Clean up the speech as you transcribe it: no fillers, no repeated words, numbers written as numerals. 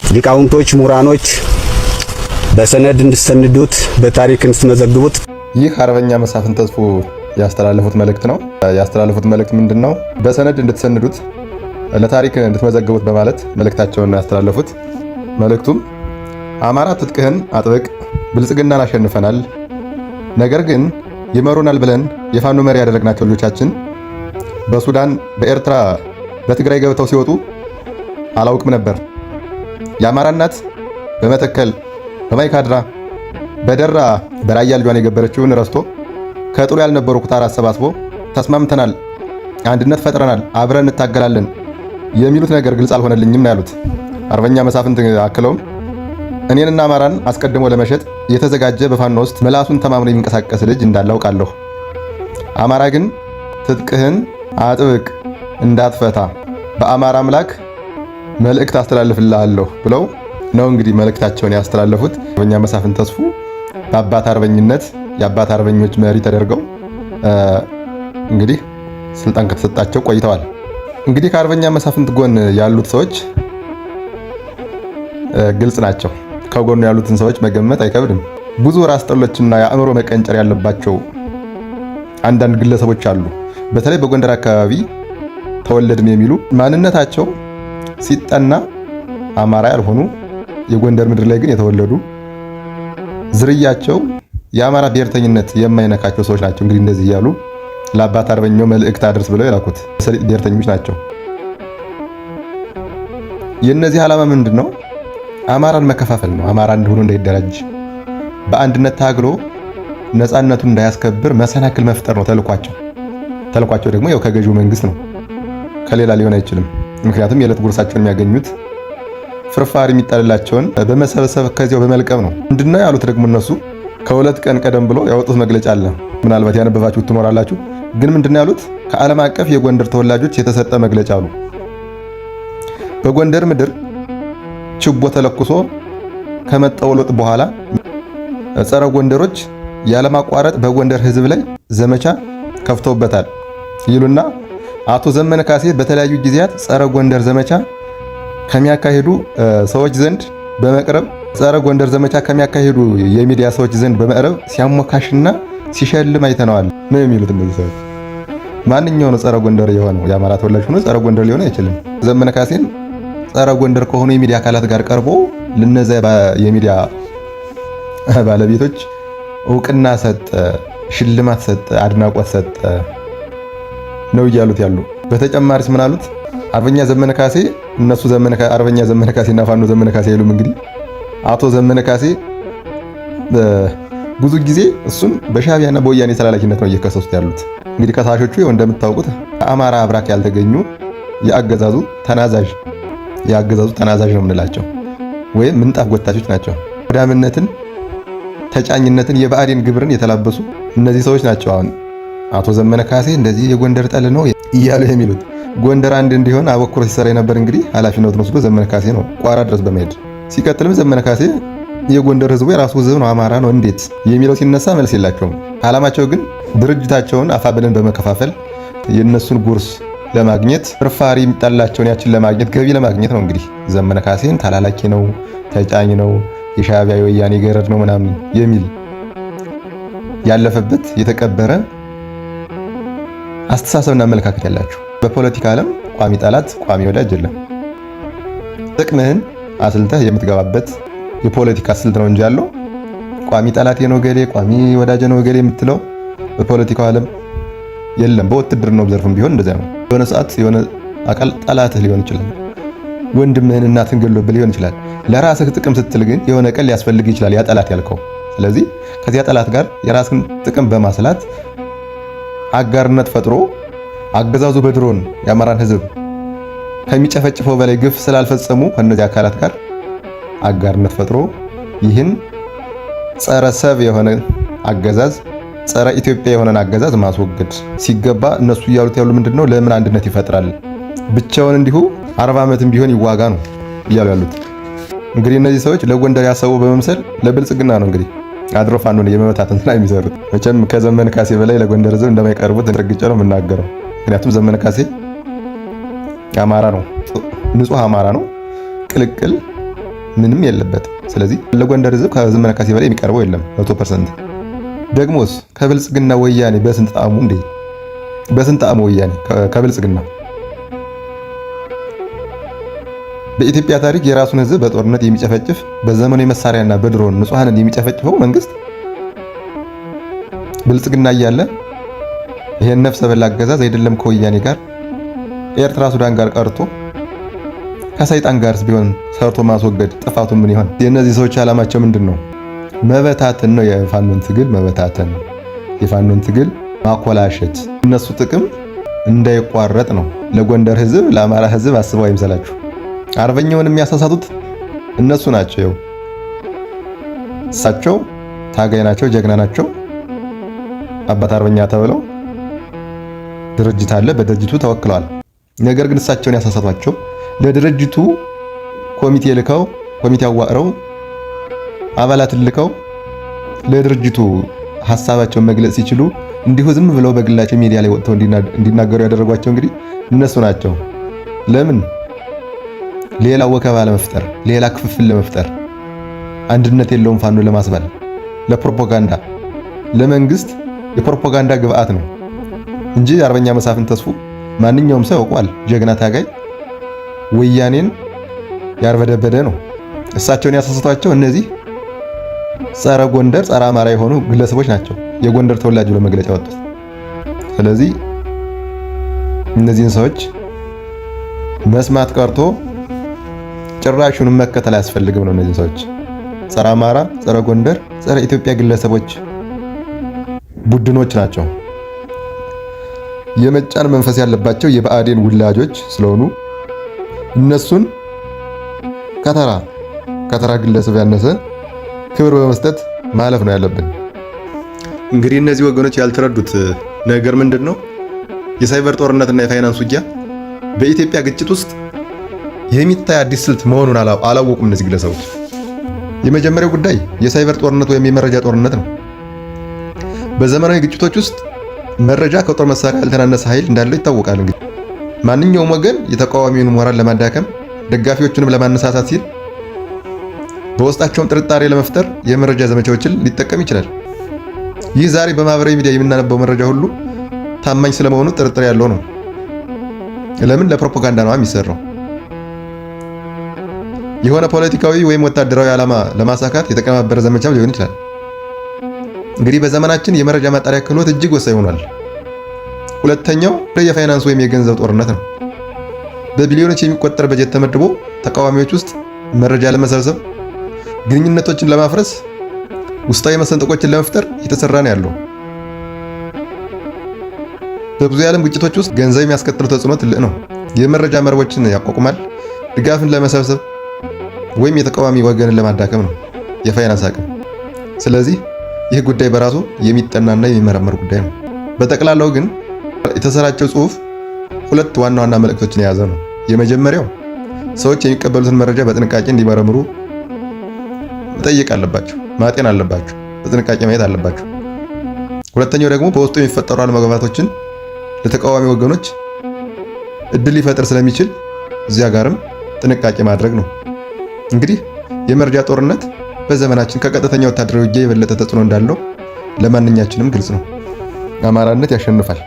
ሊቃውንቶች፣ ምሁራኖች በሰነድ እንድትሰንዱት በታሪክ እንድትመዘግቡት። ይህ አርበኛ መሳፍንት ተስፉ ያስተላለፉት መልእክት ነው። ያስተላለፉት መልእክት ምንድነው? በሰነድ እንድትሰንዱት ለታሪክ እንድትመዘግቡት በማለት መልእክታቸውን ያስተላለፉት። መልእክቱም አማራ ትጥቅህን አጥብቅ፣ ብልጽግናን አሸንፈናል። ነገር ግን ይመሩናል ብለን የፋኖ መሪ ያደረግናቸው ልጆቻችን በሱዳን፣ በኤርትራ፣ በትግራይ ገብተው ሲወጡ አላውቅም ነበር። የአማራ እናት በመተከል፣ በማይካድራ፣ በደራ፣ በራያ ልጇን የገበረችውን ረስቶ ከጥሎ ያልነበሩ ኩታር አሰባስቦ ተስማምተናል፣ አንድነት ፈጥረናል፣ አብረን እንታገላለን የሚሉት ነገር ግልጽ አልሆነልኝም ነው ያሉት። አርበኛ መሳፍንት አክለውም እኔንና አማራን አስቀድሞ ለመሸጥ የተዘጋጀ በፋኖ ውስጥ ምላሱን ተማምኖ የሚንቀሳቀስ ልጅ እንዳለ አውቃለሁ። አማራ ግን ትጥቅህን አጥብቅ፣ እንዳትፈታ በአማራ አምላክ መልእክት አስተላልፍልሃለሁ ብለው ነው እንግዲህ መልእክታቸውን ያስተላለፉት። አርበኛ መሳፍንት ተስፉ በአባት አርበኝነት የአባት አርበኞች መሪ ተደርገው እንግዲህ ስልጣን ከተሰጣቸው ቆይተዋል። እንግዲህ ከአርበኛ መሳፍንት ጎን ያሉት ሰዎች ግልጽ ናቸው። ከጎኑ ያሉትን ሰዎች መገመት አይከብድም። ብዙ ራስ ጠሎችና የአእምሮ መቀንጨር ያለባቸው አንዳንድ ግለሰቦች አሉ። በተለይ በጎንደር አካባቢ ተወለድን የሚሉ ማንነታቸው ሲጠና አማራ ያልሆኑ የጎንደር ምድር ላይ ግን የተወለዱ ዝርያቸው የአማራ ብሔርተኝነት የማይነካቸው ሰዎች ናቸው። እንግዲህ እንደዚህ እያሉ ለአባት አርበኛው መልእክት አድርስ ብለው የላኩት ሰሊጥ ብሔርተኞች ናቸው። የእነዚህ ዓላማ ምንድን ነው? አማራን መከፋፈል ነው። አማራ እንደሆነ እንዳይደራጅ በአንድነት ታግሎ ነፃነቱን እንዳያስከብር መሰናክል መፍጠር ነው ተልኳቸው። ተልኳቸው ደግሞ ያው ከገዢው መንግስት ነው፣ ከሌላ ሊሆን አይችልም። ምክንያቱም የዕለት ጉርሳቸውን የሚያገኙት ፍርፋሪ የሚጣልላቸውን በመሰብሰብ ከዚያው በመልቀም ነው። ምንድነው ያሉት ደግሞ እነሱ ከሁለት ቀን ቀደም ብሎ ያወጡት መግለጫ አለ። ምናልባት ያነበባችሁ ትኖራላችሁ። ግን ምንድነው ያሉት? ከዓለም አቀፍ የጎንደር ተወላጆች የተሰጠ መግለጫ አሉ። በጎንደር ምድር ችቦ ተለኩሶ ከመጣው ለውጥ በኋላ ጸረ ጎንደሮች ያለማቋረጥ በጎንደር ህዝብ ላይ ዘመቻ ከፍተውበታል ይሉና አቶ ዘመነ ካሴ በተለያዩ ጊዜያት ጸረ ጎንደር ዘመቻ ከሚያካሂዱ ሰዎች ዘንድ በመቅረብ ጸረ ጎንደር ዘመቻ ከሚያካሂዱ የሚዲያ ሰዎች ዘንድ በመቅረብ ሲያሞካሽና ሲሸልም አይተነዋል ነው የሚሉት እነዚህ ሰዎች። ማንኛው ነው ጸረ ጎንደር የሆነው? የአማራ ተወላጅ ሆኖ ጸረ ጎንደር ሊሆን አይችልም። ዘመነ ካሴን ጸረ ጎንደር ከሆኑ የሚዲያ አካላት ጋር ቀርቦ ለነዛ የሚዲያ ባለቤቶች እውቅና ሰጠ፣ ሽልማት ሰጠ፣ አድናቆት ሰጠ ነው እያሉት ያሉ። በተጨማሪስ ምን አሉት? አርበኛ ዘመነ ካሴ እነሱ አርበኛ ዘመነ ካሴና ፋኖ ዘመነ ካሴ አይሉም። እንግዲህ አቶ ዘመነ ካሴ ብዙ ጊዜ እሱን በሻዕቢያና በወያኔ ተላላኪነት ነው እየከሰሱት ያሉት። እንግዲህ ከሳሾቹ ይኸው እንደምታውቁት ከአማራ አብራክ ያልተገኙ የአገዛዙ ተናዛዥ ነው የምንላቸው ወይም ምንጣፍ ጎታቾች ናቸው። ወዳምነትን፣ ተጫኝነትን፣ የብአዴን ግብርን የተላበሱ እነዚህ ሰዎች ናቸው። አሁን አቶ ዘመነ ካሴ እንደዚህ የጎንደር ጠል ነው እያሉ የሚሉት። ጎንደር አንድ እንዲሆን አበክሮ ሲሰራ የነበር እንግዲህ ኃላፊነቱን ወስዶ ዘመነ ካሴ ነው ቋራ ድረስ በመሄድ ሲቀጥልም ዘመነ ካሴ የጎንደር ህዝቡ የራሱ ህዝብ ነው አማራ ነው እንዴት የሚለው ሲነሳ መልስ የላቸውም። ዓላማቸው ግን ድርጅታቸውን አፋብንን በመከፋፈል የነሱን ጉርስ ለማግኘት ፍርፋሪ የሚጣላቸውን ያችን ለማግኘት ገቢ ለማግኘት ነው። እንግዲህ ዘመነ ካሴን ተላላኪ ነው፣ ተጫኝ ነው፣ የሻዕቢያ የወያኔ ገረድ ነው ምናምን የሚል ያለፈበት የተቀበረ አስተሳሰብና አመለካከት ያላቸው። በፖለቲካ ዓለም ቋሚ ጠላት ቋሚ ወዳጅ የለም። ጥቅምህን አስልተህ የምትገባበት የፖለቲካ ስልት ነው እንጂ ያለው ቋሚ ጠላት ነው ገሌ ቋሚ ወዳጅ ነው ገሌ የምትለው በፖለቲካው ዓለም የለም። በውትድርናው ዘርፍም ቢሆን እንደዚያ ነው። የሆነ ሰዓት የሆነ አካል ጠላትህ ሊሆን ይችላል። ወንድምህን እናትህን ገሎብህ ሊሆን ይችላል። ለራስህ ጥቅም ስትል ግን የሆነ ቀን ሊያስፈልግ ይችላል ያ ጠላት ያልከው። ስለዚህ ከዚያ ጠላት ጋር የራስህን ጥቅም በማስላት አጋርነት ፈጥሮ አገዛዙ በድሮን የአማራን ህዝብ ከሚጨፈጭፈው በላይ ግፍ ስላልፈጸሙ ከነዚህ አካላት ጋር አጋርነት ፈጥሮ ይህን ጸረ ሰብ የሆነ አገዛዝ ጸረ ኢትዮጵያ የሆነን አገዛዝ ማስወገድ ሲገባ እነሱ እያሉት ያሉ ምንድነው? ለምን አንድነት ይፈጥራል? ብቻውን እንዲሁ 40 ዓመትም ቢሆን ይዋጋ ነው እያሉ ያሉት። እንግዲህ እነዚህ ሰዎች ለጎንደር ያሰቡ በመምሰል ለብልጽግና ነው እንግዲህ አድሮ ፋኖን የመመታተን ላይ የሚሰሩት። መቼም ከዘመነ ካሴ በላይ ለጎንደር ህዝብ እንደማይቀርቡት ረግጬ ነው የምናገረው። ምክንያቱም ዘመነ ካሴ አማራ ነው፣ ንጹህ አማራ ነው። ቅልቅል ምንም የለበትም። ስለዚህ ለጎንደር ህዝብ ከዘመነ ካሴ በላይ የሚቀርበው የለም 100%። ደግሞስ ከብልጽግና ወያኔ በስንት ጣዕሙ እንዴ! በስንት ጣዕሙ ወያኔ ከብልጽግና በኢትዮጵያ ታሪክ የራሱን ህዝብ በጦርነት የሚጨፈጭፍ በዘመኑ መሳሪያና በድሮን ንጹሃንን የሚጨፈጭፈው መንግስት ብልጽግና እያለ ይሄን ነፍሰ በላ አገዛዝ አይደለም ከወያኔ ጋር ኤርትራ ሱዳን ጋር ቀርቶ ከሰይጣን ጋርስ ቢሆን ሰርቶ ማስወገድ ጥፋቱ ምን ይሆን? የእነዚህ ሰዎች ዓላማቸው ምንድነው? መበታተን ነው። የፋኖን ትግል መበታተን፣ የፋኖን ትግል ማኮላሸት፣ እነሱ ጥቅም እንዳይቋረጥ ነው። ለጎንደር ህዝብ ለአማራ ህዝብ አስበው አይምሰላችሁ። አርበኛውን የሚያሳሳቱት እነሱ ናቸው። እሳቸው ታጋይ ናቸው፣ ጀግና ናቸው። አባት አርበኛ ተብለው ድርጅት አለ፣ በድርጅቱ ተወክለዋል። ነገር ግን እሳቸውን ያሳሳቷቸው ለድርጅቱ ኮሚቴ ልከው ኮሚቴ አዋቅረው አባላት ልከው ለድርጅቱ ሐሳባቸውን መግለጽ ሲችሉ እንዲሁ ዝም ብለው በግላቸው ሚዲያ ላይ ወጥተው እንዲናገሩ ያደረጓቸው እንግዲህ እነሱ ናቸው። ለምን? ሌላ ወከባ ለመፍጠር፣ ሌላ ክፍፍል ለመፍጠር፣ አንድነት የለውም ፋኖ ለማስባል፣ ለፕሮፓጋንዳ፣ ለመንግስት የፕሮፓጋንዳ ግብአት ነው እንጂ አርበኛ መሳፍንት ተስፉ ማንኛውም ሰው ያውቀዋል። ጀግና ታጋይ ወያኔን ያርበደበደ ነው። እሳቸውን ያሳሰቷቸው እነዚህ ጸረ ጎንደር ጸረ አማራ የሆኑ ግለሰቦች ናቸው የጎንደር ተወላጅ ብለው መግለጫ ያወጡት። ስለዚህ እነዚህን ሰዎች መስማት ቀርቶ ጭራሹን መከተል አያስፈልግም ነው። እነዚህ ሰዎች ጸረ አማራ፣ ጸረ ጎንደር፣ ጸረ ኢትዮጵያ ግለሰቦች ቡድኖች ናቸው። የመጫን መንፈስ ያለባቸው የብአዴን ውላጆች ስለሆኑ እነሱን ከተራ ግለሰብ ያነሰ ክብር በመስጠት ማለፍ ነው ያለብን። እንግዲህ እነዚህ ወገኖች ያልተረዱት ነገር ምንድነው? የሳይበር ጦርነትና የፋይናንስ ውጊያ በኢትዮጵያ ግጭት ውስጥ የሚታይ አዲስ ስልት መሆኑን አላወቁም እነዚህ ግለሰቦች። የመጀመሪያው ጉዳይ የሳይበር ጦርነት ወይም የመረጃ ጦርነት ነው። በዘመናዊ ግጭቶች ውስጥ መረጃ ከጦር መሳሪያ ያልተናነሰ ኃይል እንዳለው ይታወቃል። እንግዲህ ማንኛውም ወገን የተቃዋሚውን ሞራል ለማዳከም ደጋፊዎቹንም ለማነሳሳት ሲል በውስጣቸውም ጥርጣሬ ለመፍጠር የመረጃ ዘመቻዎችን ሊጠቀም ይችላል። ይህ ዛሬ በማህበራዊ ሚዲያ የምናነበው መረጃ ሁሉ ታማኝ ስለመሆኑ ጥርጥር ያለው ነው። ለምን? ለፕሮፓጋንዳ ነው የሚሰራው። የሆነ ፖለቲካዊ ወይም ወታደራዊ ዓላማ ለማሳካት የተቀነባበረ ዘመቻም ሊሆን ይችላል። እንግዲህ በዘመናችን የመረጃ ማጣሪያ ክህሎት እጅግ ወሳኝ ሆኗል። ሁለተኛው የፋይናንስ ወይም የገንዘብ ጦርነት ነው። በቢሊዮኖች የሚቆጠር በጀት ተመድቦ ተቃዋሚዎች ውስጥ መረጃ ለመሰብሰብ፣ ግንኙነቶችን ለማፍረስ፣ ውስጣዊ መሰንጠቆችን ለመፍጠር እየተሰራ ነው ያለው። በብዙ የዓለም ግጭቶች ውስጥ ገንዘብ የሚያስከትለው ተጽዕኖ ትልቅ ነው። የመረጃ መረቦችን ያቋቁማል። ድጋፍን ለመሰብሰብ ወይም የተቃዋሚ ወገንን ለማዳከም ነው የፋይናንስ አቅም። ስለዚህ ይህ ጉዳይ በራሱ የሚጠናና የሚመረመር ጉዳይ ነው። በጠቅላላው ግን የተሰራጨው ጽሑፍ ሁለት ዋና ዋና መልእክቶችን የያዘ ነው። የመጀመሪያው ሰዎች የሚቀበሉትን መረጃ በጥንቃቄ እንዲመረምሩ መጠየቅ አለባቸው፣ ማጤን አለባቸው፣ በጥንቃቄ ማየት አለባቸው። ሁለተኛው ደግሞ በውስጡ የሚፈጠሩ አለመግባባቶችን ለተቃዋሚ ወገኖች እድል ሊፈጥር ስለሚችል እዚያ ጋርም ጥንቃቄ ማድረግ ነው። እንግዲህ የመረጃ ጦርነት በዘመናችን ከቀጥተኛ ወታደራዊ ውጊያ የበለጠ ተጽዕኖ እንዳለው ለማንኛችንም ግልጽ ነው። አማራነት ያሸንፋል።